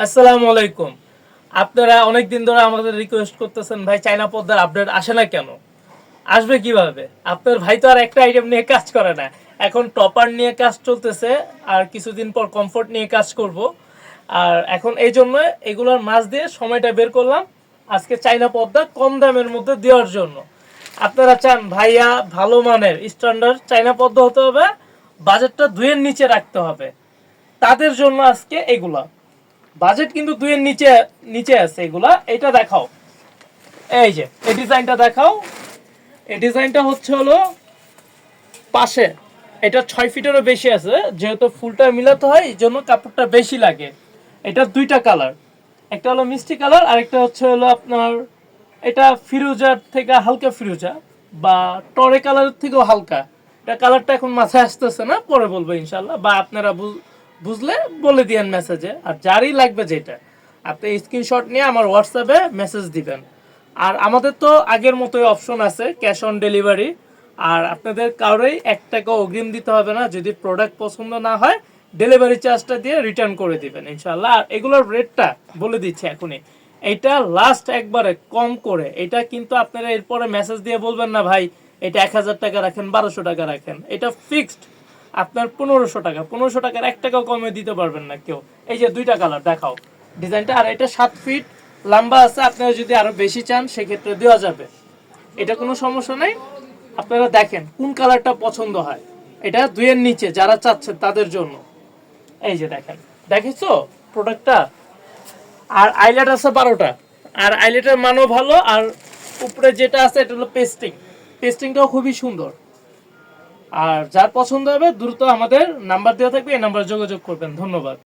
আসসালামু আলাইকুম। আপনারা অনেকদিন ধরে আমাদের রিকোয়েস্ট করতেছেন, ভাই চায়না পর্দার আপডেট আসে না কেন? আসবে কিভাবে? আপনার ভাই তো আর একটা আইটেম নিয়ে কাজ করে না। এখন টপার নিয়ে কাজ চলতেছে, আর কিছুদিন পর কমফোর্ট নিয়ে কাজ করব। আর এখন এই জন্য এগুলোর মাঝ দিয়ে সময়টা বের করলাম আজকে চায়না পর্দা কম দামের মধ্যে দেওয়ার জন্য। আপনারা চান ভাইয়া ভালো মানের স্ট্যান্ডার্ড চায়না পর্দা হতে হবে, বাজেটটা 2-এর নিচে রাখতে হবে, তাদের জন্য আজকে এগুলা। বাজেট কিন্তু 2-এর নিচে নিচে আছে এগুলা। এটা দেখাও, এই যে এই ডিজাইনটা দেখাও। এই ডিজাইনটা হচ্ছে হলো পাশে, এটা 6 ফিটেরও বেশি আছে, যেহেতু ফুলটা মিলাতে হয় এই জন্য কাপড়টা বেশি লাগে। এটা দুইটা কালার, একটা হলো মিষ্টি কালার আর একটা হচ্ছে হলো আপনার এটা ফিরোজার থেকে হালকা ফিরোজা বা টরে কালারের থেকেও হালকা। এটা কালারটা এখন মাথায় আসতেছে না, পরে বলবো ইনশাল্লাহ, বা আপনারা বুঝলে বলে দিয়েন মেসেজে। আর যারই লাগবে যেটা, আপনি স্ক্রিনশট নিয়ে আমার হোয়াটসঅ্যাপে মেসেজ দিবেন। আর আমাদের তো আগের মতোই অপশন আছে ক্যাশ অন ডেলিভারি। আর আপনাদের কারোই 1 টাকা অগ্রিম দিতে হবে না। যদি প্রোডাক্ট পছন্দ না হয় ডেলিভারি চার্জটা দিয়ে রিটার্ন করে দিবেন ইনশাল্লাহ। আর এগুলোর রেটটা বলে দিচ্ছি এখনই, এটা লাস্ট একবারে কম করে। এটা কিন্তু আপনারা এরপরে মেসেজ দিয়ে বলবেন না ভাই এটা 1000 টাকা রাখেন, 1200 টাকা রাখেন। এটা ফিক্সড আপনার 1500 টাকা। 1500 টাকার 1 টাকাও কমে দিতে পারবেন না কেউ। এই যে দুইটা কালার দেখাও ডিজাইনটা। আর এটা 7 ফিট লম্বা আছে, আপনারা যদি আরো বেশি চান সেক্ষেত্রে দেওয়া যাবে, এটা কোনো সমস্যা নাই। আপনারা দেখেন কোন কালারটা পছন্দ হয়। এটা 2-এর নিচে যারা চাচ্ছেন তাদের জন্য। এই যে দেখেন, দেখেছো প্রোডাক্টটা। আর আইলেট আছে 12টা, আর আইলেটের মানও ভালো। আর উপরে যেটা আছে এটা হলো পেস্টিং, পেস্টিংটাও খুবই সুন্দর। আর যার পছন্দ হবে দ্রুত আমাদের নাম্বার দেওয়া থাকবে, এই নাম্বারে যোগাযোগ করবেন। ধন্যবাদ।